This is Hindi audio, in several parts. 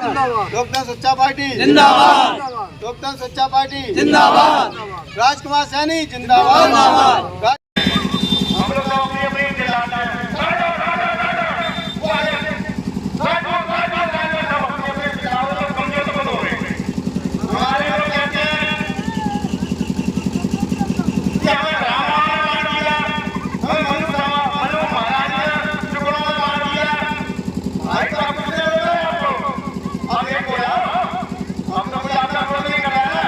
लोकदल सच्चा पार्टी जिंदाबाद, लोकदल सच्चा पार्टी जिंदाबाद, राजकुमार सैनी जिंदाबाद। हम लोग अपनी दिलाते हैं हमारे लोग कहते हैं कि हमें रामायण मार दिया, हमें मनु महाराज ने टुकड़ों में मार दिया। भाई तो आप कितने लोग हैं आप लोग? अब एक बोला हम तो कोई आपका विरोध नहीं कर रहा है,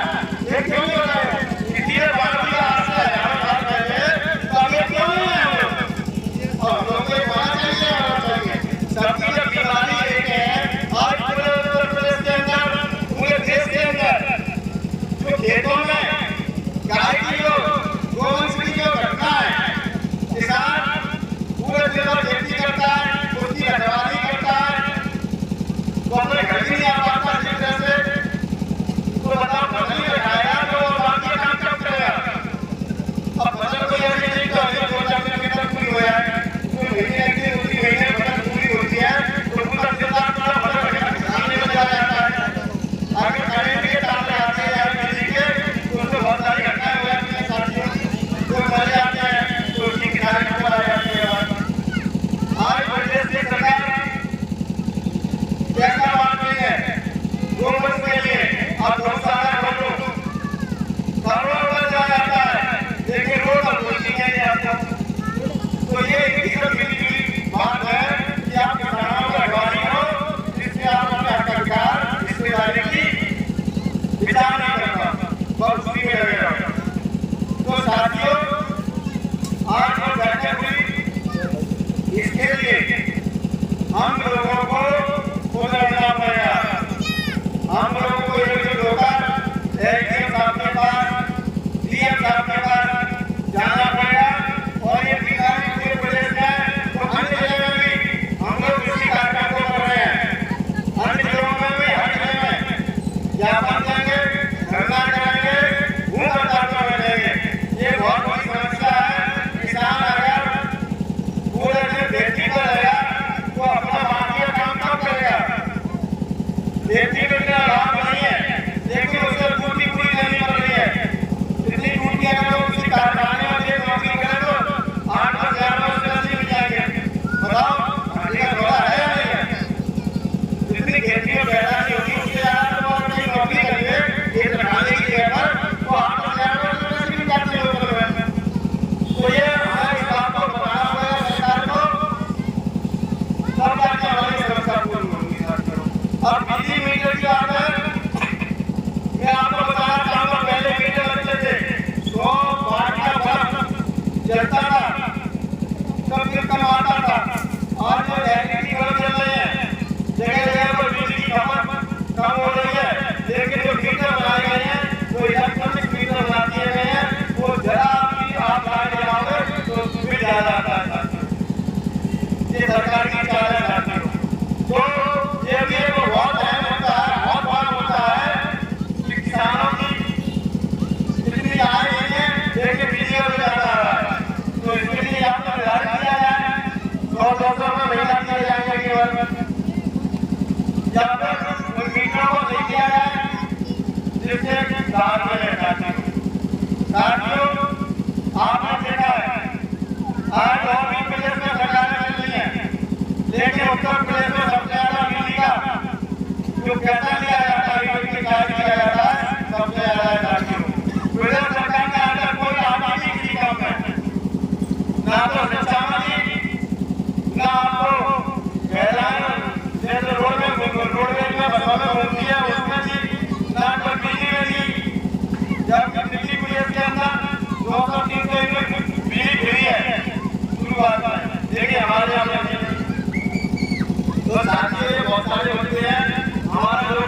ये क्यों नहीं हो रहा है? किसी ने मार दिया आज से 11 साल पहले, तो अब ये क्यों नहीं है हम लोग? और हम लोग को ये मानना चाहिए। सबकी जब बीमारी एक है, आज पूरे उत्तर प्रदेश के अंदर, पूरे देश के अंदर जो खेतों में गाय की जो गोवंश की जो घटना है, किसान पूरे दिन भर खेती करता है, उसकी रखवाली करता है, तो अपने घर ही नहीं आ पाता जिस तरह से, तो बताओ घर नहीं रखाया तो बाकी काम कब करेगा? अब फसल कोई ऐसी नहीं तो अभी 2-4 दिन के तक पूरी हो जाए, तो महीने की उसी महीने फसल पूरी होती है, तो पूरा जिला पूरा फसल खाने में चला जाता है। आगे करेंगे के ताले आते हैं बिजली के, तो उसमें बहुत सारी घटनाएं हो जाती हैं साथियों, तो मर जाते हैं, तो उसकी किनारे पर आ जाती है। आज प्रदेश की सरकार कैसा बात नहीं है गोवंश के लिए, अब गौशाला खोलो, करोड़ों रुपए जा जाता है, लेकिन रोड पर कोई चीजें नहीं आता। तो ये इनकी सब मिली बात है कि आप किसानों का रखवाली हो, जिससे आप अपने हक अधिकार हिस्सेदारी की विचार नहीं करता, बस उसी में लगे रहो। तो साथियों, आज जो बैठक हुई इसके लिए हम लोगों को उतरना पड़ेगा। हम लोगों को ये जो धोखा एसडीएम साहब के पास, डीएम साहब के पास जाना पड़ेगा, और ये बीमारी पूरे प्रदेश में तो अन्य जगह में भी हम लोग इसी कार्यक्रम को कर रहे हैं। अन्य जगहों में भी हर जगह में ज्ञापन देंगे, धरना कराएंगे, भूख हड़ताल पर बैठेंगे। ये बहुत बड़ी समस्या है। किसान अगर पूरे दिन खेती पर रहेगा तो अपना बाकी काम कब करेगा? खेती में लाभ नहीं है, लेकिन उसे पूरी पूरी देनी पड़ रही है। इतनी पूरी अगर वो किसी कारखाने में एक नौकरी करें तो 8-10 हज़ार उससे नसीब मिल जाएंगे। बताओ घाटे का थोड़ा है या नहीं है? जितनी खेती में पैदा नहीं होगी उससे ज्यादा तो अपनी नौकरी करेंगे खेत लगाने की जगह पर, तो 8-10 हज़ार उससे नसीब मिल जाते हैं लोगों में। तो ये हमारे इस बात को बताना पड़ेगा सरकार को, तब जाके हमारी समस्या पूरी होगी साथियों। अब बिजली मीटर की बात है, मैं आपको बताना चाहूंगा, पहले मीटर लगते थे 100 वाट का बल्ब जलता था, तब बिल कम आता था। आज जो एलईडी बल्ब चल रहे हैं, जगह जगह पर बिजली की खपत कम हो रही है, लेकिन जो मीटर बनाए गए हैं, जो इलेक्ट्रॉनिक मीटर बना दिए गए हैं, वो जरा भी आप लाने जाओगे तो बिल ज्यादा आता है। ये सरकार की चाल है साथियों। तो ये भी एक बहुत अहम होता है, बहुत बड़ा होता है कि किसानों की जितनी आय नहीं है, लेकिन बिजली का बिल ज्यादा आ रहा है, तो इसके लिए आपको निर्धारित किया जाए 100-200 रुपये महीना दिए जाएंगे केवल, जब तक उन मीटरों को नहीं किया जाए जिससे लाभ मिले साथियों। आपने देखा है आज और भी प्रदेश में सरकारें मिल रही हैं, लेकिन उत्तर प्रदेश में सबसे ज्यादा बिजली का जो पैसा लिया जाता है, बिजली का किया जाता है, सबसे ज्यादा है साथियों। प्रदेश सरकार के अंदर कोई आदमी नहीं किसी काम में, ना तो शिक्षा मंत्री, ना आपको जैसे रोडवेज में बसों में होती है उसमें भी, ना कोई बिजली में भी। जब दिल्ली प्रदेश के अंदर 200-300 यूनिट बिजली फ्री है शुरुआत में, देखिए हमारे यहाँ तो साथियों ये बहुत सारे होते हैं। हमारे लोग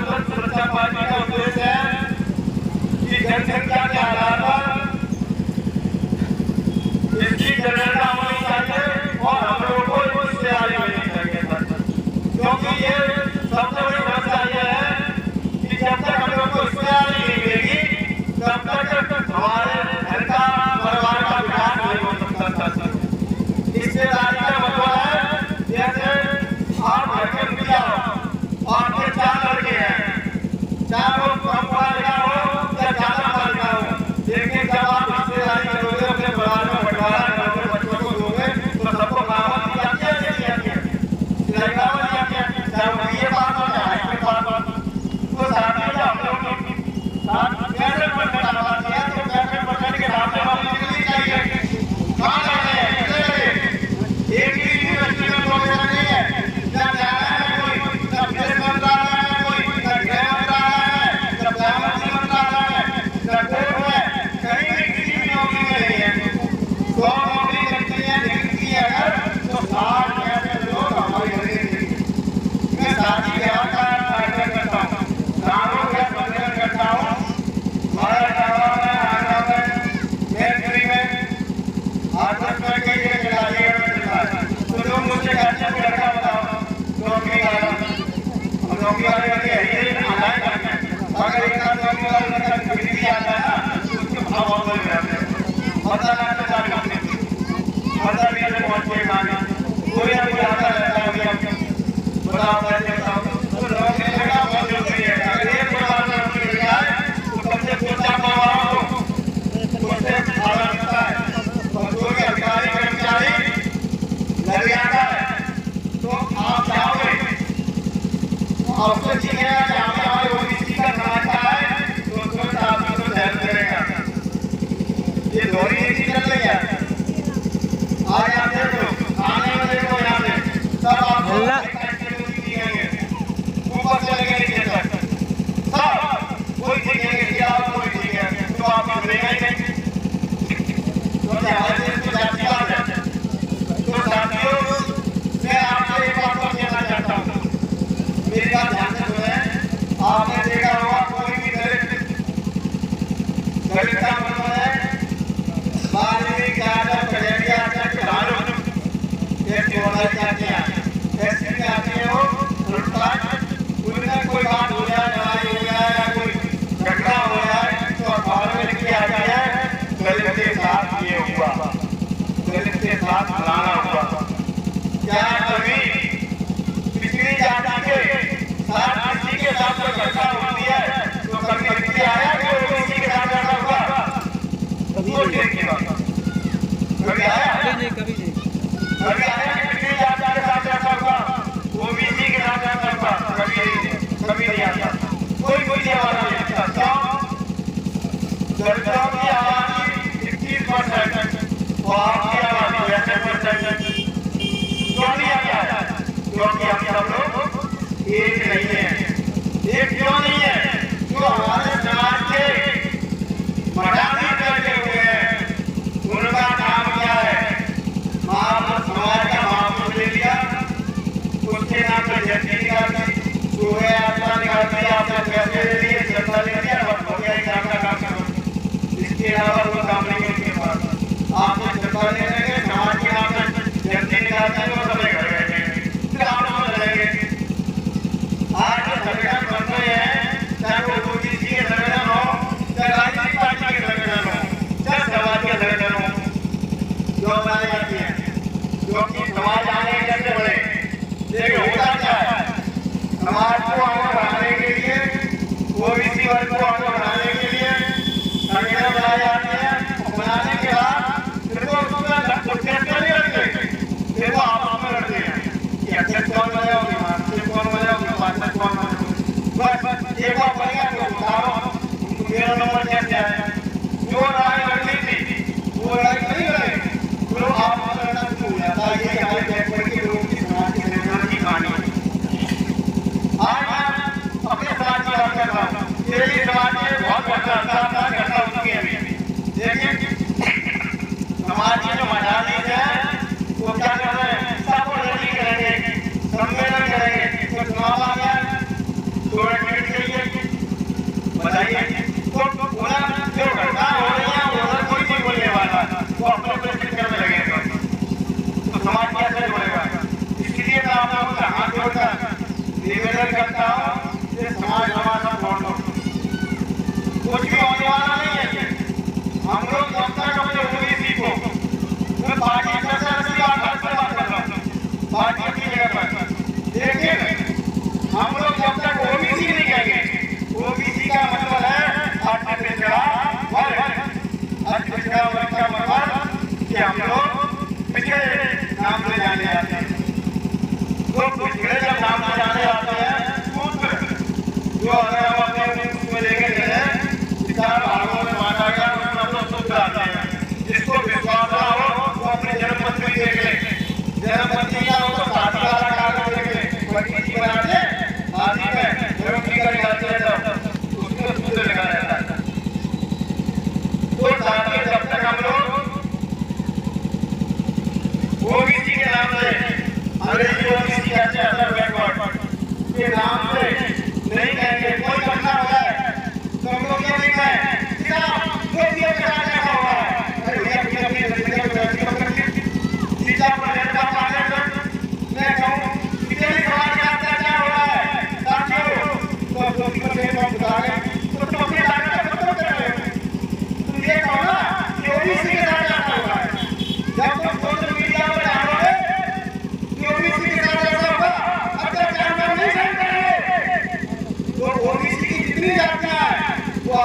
अगर एक आध आदमी वाला लड़का फिर भी आता है ना तो उसके भाव और बढ़ जाते हैं। पता ना तो जान करते हैं, पता भी नहीं पहुंचे गाने कोई ना कोई आता रहता है। अभी हम बताओ कैसे बताओ तो लोग ने लगा बहुत जरूरी है। अगर एक परिवार में मिल जाए तो कम से कम 4 परिवार हो उससे आगे रहता है। और कोई अधिकारी कर्मचारी लग जाता है तो आप जाओगे और उसको चीखेगा कि हमारे ओबीसी का समाज है तो उसको आपको ध्यान करेगा। ये दोहरी नीति चल रही है। आज आप देखो आने में देखो यहाँ पे सब आपको ऊपर चलेंगे नीचे तक सब कोई सीखेंगे कि आप कोई सीखेंगे तो आप मिलेगा ही नहीं। तो हमारे देश में जाति बात है। तो साथियों मैं आपसे एक बात और कहना चाहता हूँ, मेरी बात ध्यान से सुने। आपने देखा होगा कोई भी दलित का मतलब है बाल्मीकि यादव कलेरिया तक लालू ये चौधरी जाते हैं ऐसे जाते हैं वो लुटपाट उनका कोई बात हो जाए लड़ाई हो जाए या कोई घटना हो जाए तो अखबार में लिख के आते हैं दलित के साथ ये हुआ, दलित के साथ फलाना हुआ। क्या कभी पिछड़ी जाति के साथ किसी के साथ कोई घटना होती है तो कभी लिख के आया कि ओबीसी के साथ घटना हुआ? कभी आया कभी आया कि पिछड़ी जाति के साथ घटना हुआ, ओबीसी के साथ घटना हुआ? कभी नहीं आता। कोई आवाज नहीं आता। दलितों की आबादी 21% और आपकी आबादी 62% क्यों नहीं आता है? क्योंकि हम सब लोग एक नहीं है। एक क्यों नहीं है? जो हमारे समाज के मडानी बैठे हुए हैं उनका नाम क्या है? समाज का महापुरुष ले लिया, उसके नाम पर जयंती निकाल दी, सुबह यात्रा निकाल दी, आपने पैसे ले लिए, चंदा ले लिया, बस हो गया ही काम का काम करो। इसके अलावा कोई काम नहीं है उनके पास। आपने चंदा ले लेंगे, समाज के नाम पर जयंती निकालते हैं तो सबने घर बैठे फिर आप लोग रहेंगे। आज जो संगठन बन रहे हैं चाहे वो ओबीसी के संगठन हो, चाहे राजनीतिक पार्टी के संगठन हो, चाहे समाज के संगठन हो, जो बनाए जाते हैं क्योंकि समाज आने कैसे बढ़े। देखिए होता क्या है, समाज को आगे बढ़ाने के लिए ओबीसी वर्ग को आगे बढ़ाने के लिए संगठन बनाए जाते हैं। बनाने के बाद फिर वो उसका टेस्ट नहीं रखते, फिर वो आपस में लड़ते हैं कि अध्यक्ष कौन बनेगा, महासचिव कौन बनेगा, उपाध्यक्ष कौन बनेगा। बस एक बार बनेगा तो बताओ मेरा नंबर कैसे आया। जो राय लड़नी थी वो लड़ाई नहीं लड़े तो आप लड़ना शुरू हो जाता है। ये हमारे बैकवर्ड के लोगों की समाज के निर्माण की कहानी है। आज मैं अपने समाज की बात कर रहा हूँ। तेरी समाज में बहुत घटना हो चुकी है अभी। देखिए समाज की जो मजाली है वो क्या कर रहे हैं, सब रैली करेंगे, सम्मेलन करेंगे, तो चुनाव आ गया तो टिकट चाहिए बताइए तो बोला जो घटना हो रही है उधर कोई नहीं बोलने वाला, वो अपने चक्कर में लगेगा तो समाज कैसे जोड़ेगा। इसलिए मैं आप लोगों का हाथ जोड़कर निवेदन करता हूँ कि समाज हमारा छोड़ दो, कुछ भी होने वाला नहीं है। हम लोग जब तक अपने ओबीसी को मैं पार्टी पर बात कर रहा हूँ, पार्टी की जगह पर देखिए हम लोग जब तक ओबीसी नहीं कहेंगे, ओबीसी का मतलब है अति पिछड़ा वर्ग, अति पिछड़ा वर्ग का मतलब कि हम लोग पिछड़े नाम से जाने जाते हैं। तो पिछड़े जब नाम से जाने जाते हैं जो अगर हम अपने उसमें लेके चले 4 भागों में बांटा गया उसमें हम लोग सूत्र आते हैं। जिसको विश्वास ना हो वो अपने जन्मपत्री देख ले, जन्मपत्री ना हो तो शादी वाला कागज देख ले, पट्टी बनाते शादी में जन्मपत्री का निकालते हैं तो उसको सूत्र लिखा रहता है। तो साथियों जब तक हम लोग ओबीसी के नाम से अंग्रेजी ओबीसी के नाम से नहीं कहेंगे कोई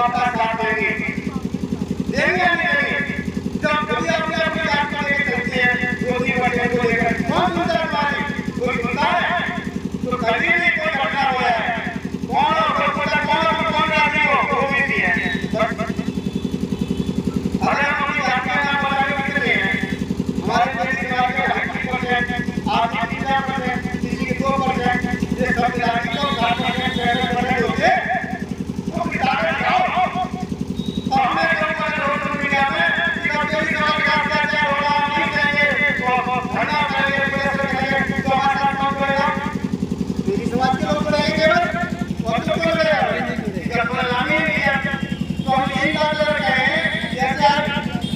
आपका साथ देंगे, देंगे या नहीं देंगे? जब कभी अपने अपने जात को लेकर चलते हैं, रोटी बटे को लेकर कौन सुनता है हमारी? कोई सुनता है? तो कभी भी कोई घटना हुआ है, कौन राजी हो वो भी है। अरे हम अपनी जात का नाम बताने कितने हैं? हमारे देश के राज्य के 80%, आप 80%, किसी के 2%, ये सब राज्य को 60% होते तो बिताने जाओ। तो हमें सोशल मीडिया में कभी क्या होगा नहीं कहेंगे, तो धरना करेंगे, प्रदर्शन करेंगे, तो हमारे साथ कौन करेगा? मेरी समाज के लोग करेंगे, और तो क्यों करेगा? जब गुलामी नहीं है तो हम यही बात कर रहे हैं, जैसे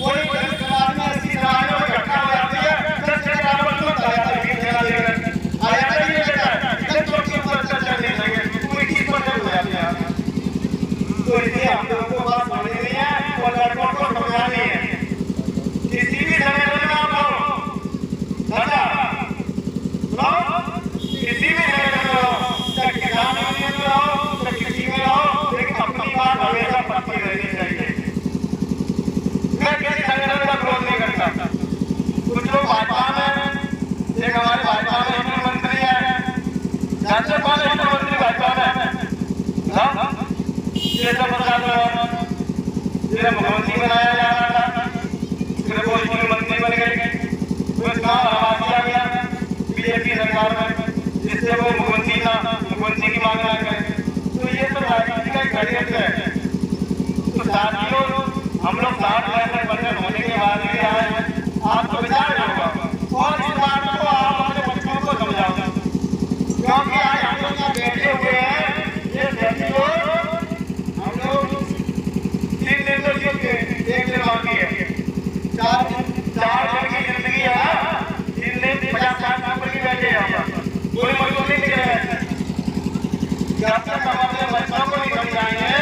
कोई बड़ी समाज में ऐसी समाज में घटना हो जाती है, सबसे बराबर क्यों आ जाता है? घेरा लेकर आ जाता ही नहीं लेता, इधर तो क्यों पर चर्चा नहीं करेंगे, कोई चीज पर हो जाती है। तो इसलिए हम लोगों को बात समझनी है और लड़कों को समझानी है। किसी भी संगठन में आप हो, दादा किसी भी संगठन में हो, चाहे किसान यूनियन में हो, चाहे किसी में हो, लेकिन अपनी बात हमेशा पक्की रहनी चाहिए। मैं किसी संगठन का विरोध नहीं करता। कुछ लोग भाजपा में, एक हमारे भाजपा में एक मंत्री है, जानते कौन है मंत्री भाजपा में? ये सब प्रसाद ये मुख्यमंत्री बनाया जा रहा था, फिर वो मंत्री बन गए, वो चुनाव हरा दिया गया बीजेपी सरकार में, जिससे वो मुख्यमंत्री की मांग ना करें। तो ये तो राजनीति का गणित है। तो साथियों, हम लोग 60% होने के बाद भी आए, आपको विचार होगा और इस बात को आप अपने बच्चों को समझाओ, क्योंकि आज हम लोग यहाँ बैठे हुए हैं, ये सभी लोग हम लोग 3 दिन तो जीते, 1 दिन बाकी है, 4 दिन की जिंदगी है, 3 दिन 50-60 साल पर बैठे हैं, कोई मजबूरी नहीं है। जब तक हम अपने बच्चों को नहीं समझाएंगे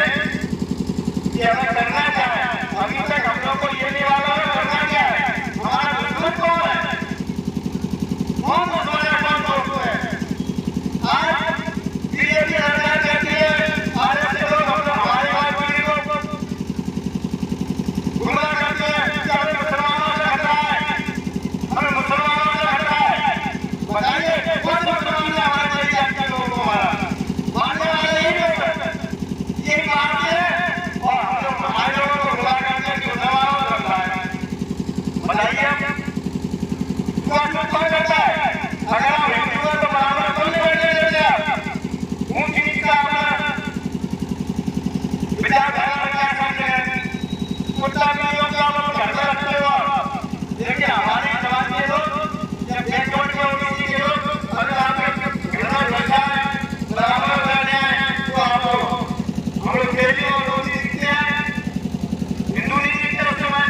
कि हमें करना क्या है, अभी तक हम लोग को ये नहीं वाला है करना क्या है, हमारा दुश्मन कौन है, कौन दुश्मन है, कौन दोस्त है? आज बीजेपी सरकार कहती है, आज ऐसे लोग हम लोग हमारी बात पीढ़ी को गुमराह करते हैं कि हमें मुसलमानों से खतरा है, हमें मुसलमानों से खतरा है। बताइए कौन मुसलमान है हमारे देश के लोगों को? हमारा मानने वाले यही लोग हैं, यही मानते हैं और हम लोग हमारे लोगों को गुमराह करते हैं कि मुसलमानों से खतरा है। बताइए कौन करता है? अगर हम हिंदू हैं तो बराबर कौन नहीं बैठने देते आप? ऊंच नीच का अपना विचारधारा क्या समझे हैं? कुत्ता बिल्लियों का आप घर में रखते हो आप, लेकिन हमारे समाज के लोग या बैकवर्ड के ओबीसी के लोग अगर आप घृणा भाषा बराबर कर जाए तो आप हम लोग खेती और रोटी सीखते हैं, हिंदू नहीं सीखते उस समय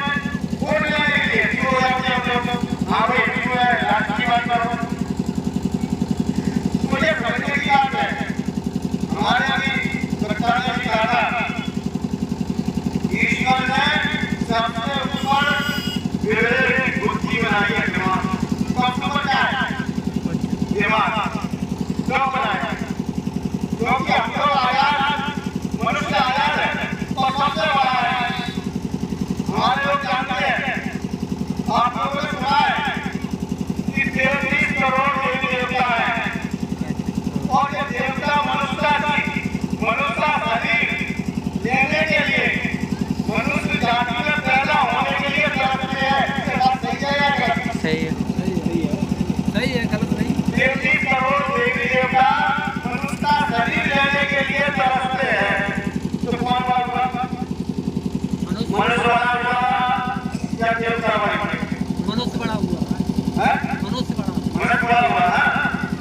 वोट लेने के लिए हिंदू हो जाते हैं हम लोग। हाँ भाई हिंदू है, राष्ट्र की बात करो, मुझे समझने की बात है। हमारे अभी सरकार ने भी कहा था, ईश्वर ने सबसे ऊपर विवेक बुद्धि बनाई है, दिमाग सबसे ऊपर क्या है? दिमाग क्यों बनाया? क्योंकि हम लोग आजाद, मनुष्य आजाद है तो सबसे बड़ा है। हमारे लोग जानते हैं, आप लोगों ने सुना है कि 33 करोड़ देवी देवता है और ये देवता मनुष्य शरीर लेने के लिए, मनुष्य जाति में पैदा होने के लिए तरसते हैं। ये बात सही है या गलत? सही है, सही है, गलत नहीं। 33 करोड़ देवी देवता मनुष्य शरीर लेने के लिए तरसते हैं, तो कौन बात हुआ? मनुष्य बड़ा हुआ या देवता बड़ा? मनुष्य बड़ा हुआ है, मनुष्य बड़ा हुआ है।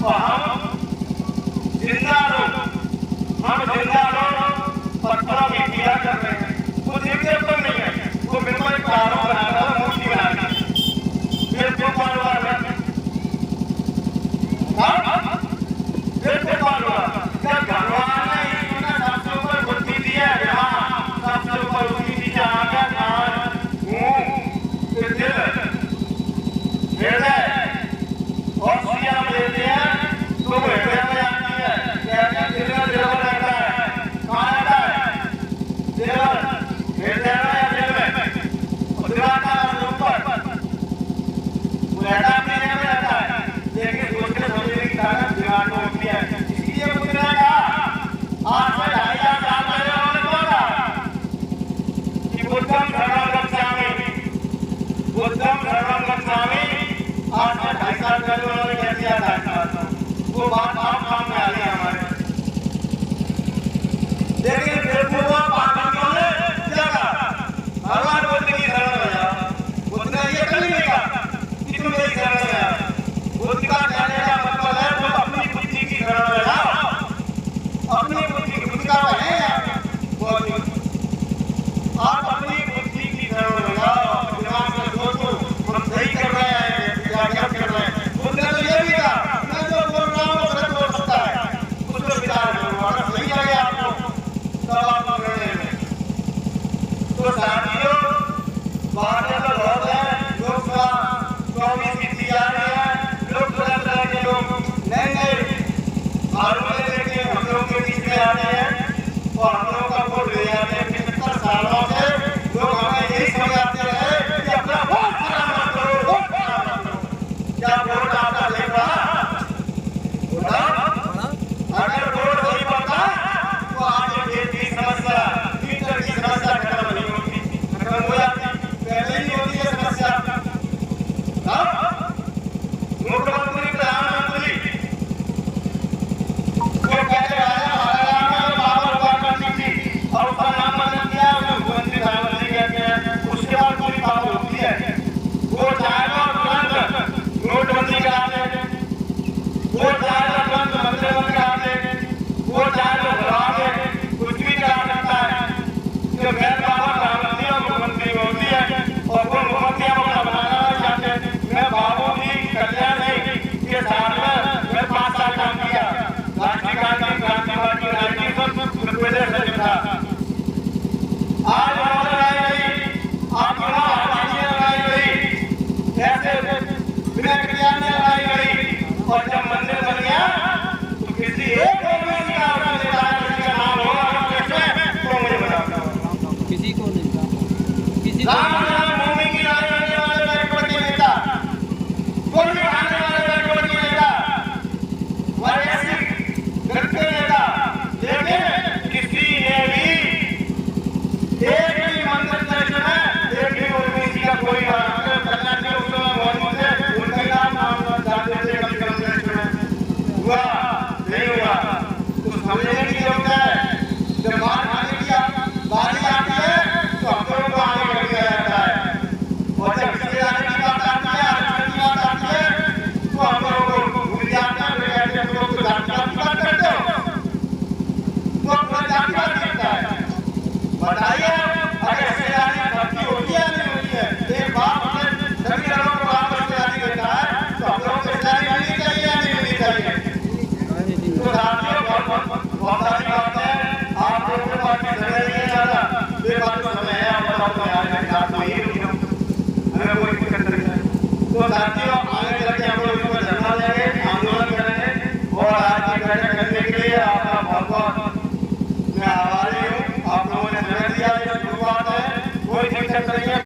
और हम जिंदा लोग पत्थरों की पूजा कर रहे हैं, वो देवी देवता नहीं है, वो बिल्कुल एक प्रारूप बनाना है, मूर्ति बनाना है। फिर क्यों कौन हुआ? फिर कौन हुआ? जब भगवान ने इसमें सबसे ऊपर बुद्धि दी है, यहाँ सबसे ऊपर बुद्धि दी है, आंखें, कान, मुंह, फिर दिल, हृदय और सिया देते हैं, तो वो हृदय में आती है, कहते हैं दिल में दिल में रहता है। बताइए